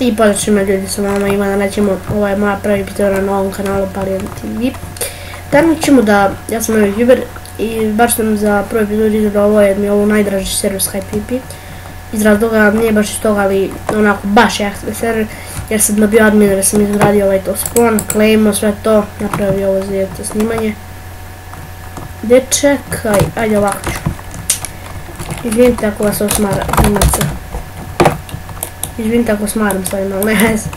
I pozdrav svima ljudi, sa vama Ivana, nećemo, ovo je moja prvi epizoda na novom kanalu Palion TV. Danas ćemo da, ja sam novi youtuber i baš sam za prvi epizod izabrao ovo jer mi je ovo najdraži server SkyPP. Iz razloga, nije baš iz toga, ali onako baš jak server jer sam dobio admin jer sam izgradio ovaj to spawn, claimo sve to, napravio ovo za snimanje. Gdje čekaj, ajde ovako ću. Izvinite ako vas ovo smara, izvinite ako smaram s ovim, ali ne veze.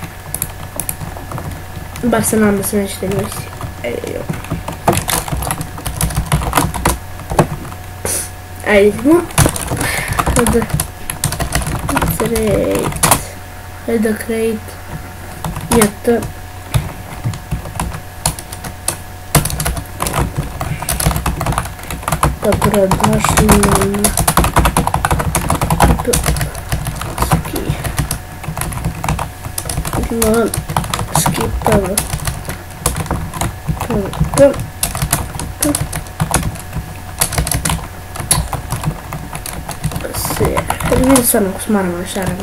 Bar se nadam da se nećete ljubiti. Ajde idemo. Hajde create. Jete. Dobrodošli na skipava vidim stvarno ako smaram ovaj šaran,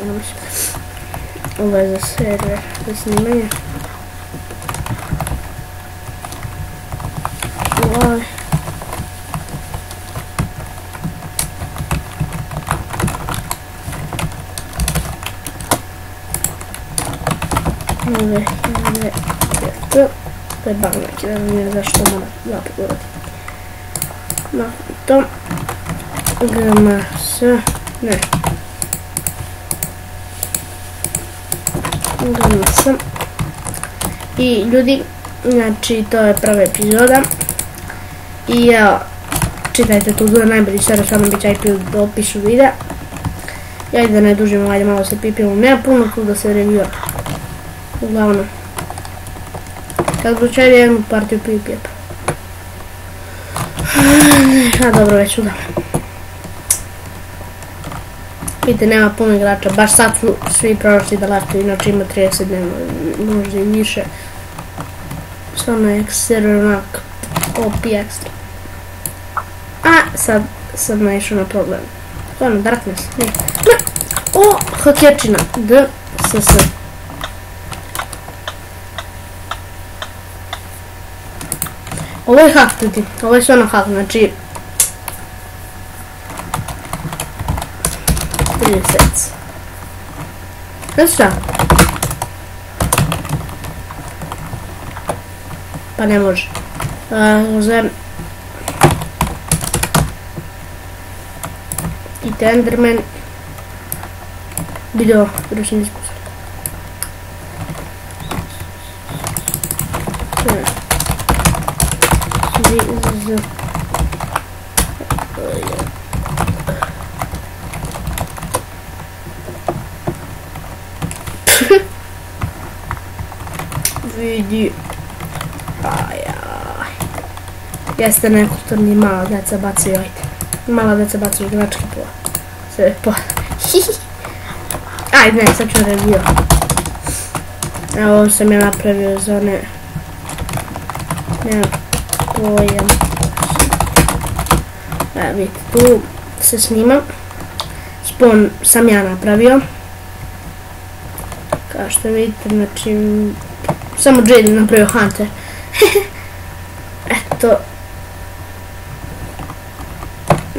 ovo je za server, za snimanje. To je bug neki, da ne znam zašto mora zapet urati. To gms, ne gms i ljudi, znači to je prva epizoda i evo, čitajte tu dole najbolji server, samo bit će IP u opisu videa. Ja i da ne dužimo, ajde malo se pipimo, nema puno tu da se reviewa. Uglavnom, kad vrućaju jednu partiju pipijep. A dobro, već udam. Vidite, nema puno igrača, baš sad su svi prošli da laftuju, inače ima 30 dnevno, možda i više. Stvarno je server onak, OP ekstra. A, sad sam naišao na problem. Stvarno, Darkness, ne. O, hakerčina, DSS. Ovo je hack ljudi, ovo je stvarno hack, znači 30. Znaš šta? Pa ne može. Uzem i Enderman video ručni iskus. Vidi. Jeste nekulturni, mala deca bacaju, ajde. Mala deca bacaju igračke po sve po. Ajde ne, sad ću review. Evo ovo sam ja napravio za one. Nemam pojam. Evo vidite, tu se snima. Spawn sam ja napravio. Kao što vidite, znači samo Jaden napravio Hunter. Eto.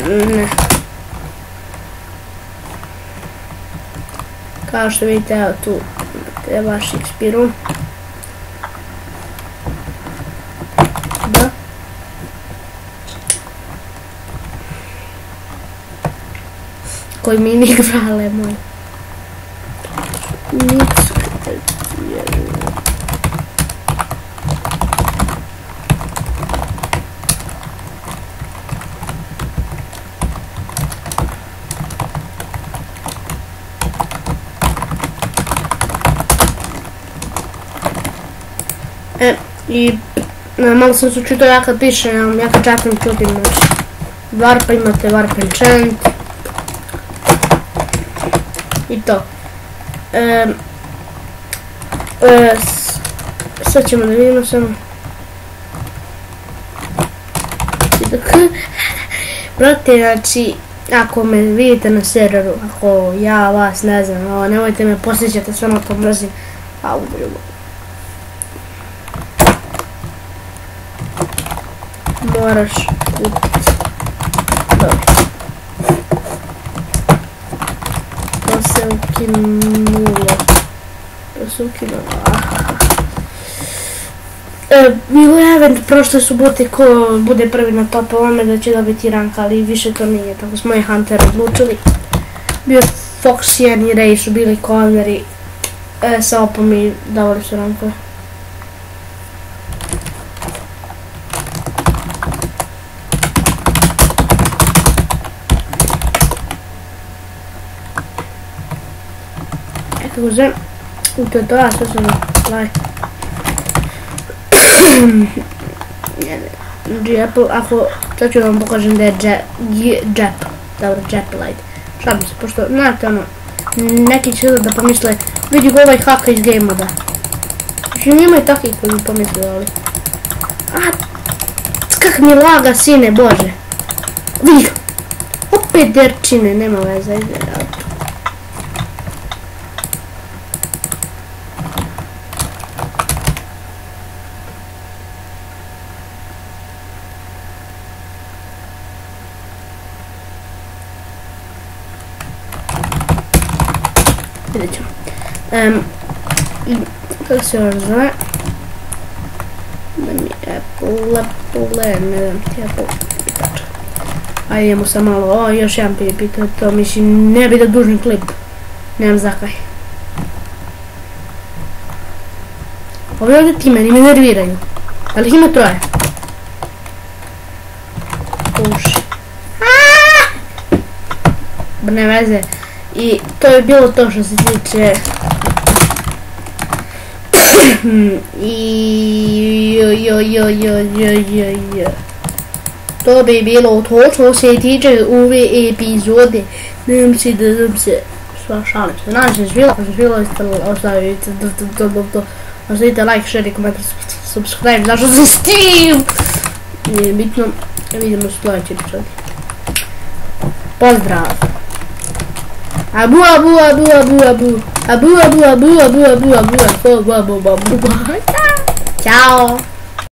Ne. Kao što vidite, evo tu je vaš XP room. Da. Koji mini grale moj. I malo sam se učitao ja kad pišem, ja kad čatam čutim, znači Warp imate, Warp enchant i to. Sad ćemo da vidimo samo. Brate, znači ako me vidite na serveru, ako ja vas ne znam, nemojte me posjećati, samo to mrzim. A uboljubo. Moraš kupiti. Dobro. To se ukinulo. Bilo je event prošle subote ko bude prvi na top ovome da će dobiti rank, ali više to nije, tako smo i Hunter odlučili. Bio Fox 1 i Ray su bili corneri, sa opom i davali su rankove. Kako zem, to je to, a sve sam laj. Apple, ako, sad ću vam pokažem da je Jap, dobro, Jap Light. Šalim se, pošto, znate ono, neki će da pomisle, vidi ga ovaj haka iz game moda. Znači, ima i takvi koji bi pomislili, ali... Kak mi laga, sine, bože. Vidi ga. Opet derčine, nema veze, izgleda. Vidjet ćemo. Kako se ovo zove? Da mi Apple, ne znam ti Apple. Ajde idemo sa malo, još jedan pita, to mislim ne bi da dužni klip. Nemam zakaj. Ovi ovdje ti meni me nerviraju. Ali ih ima troje. Uši. Ne veze. I to je bilo to što se tiče to bi bilo to što se tiče ove epizode. Nadam se da sam se šalim se. Nadam se živjela ostavite like, share i komentar, subscribe, zašto se s tim nije bitno. Vidimo se sljedeći epizodi. Pozdrav. Abu abu abu abu abu abu abu abu abu abu abu abu abu abu abu. Ciao.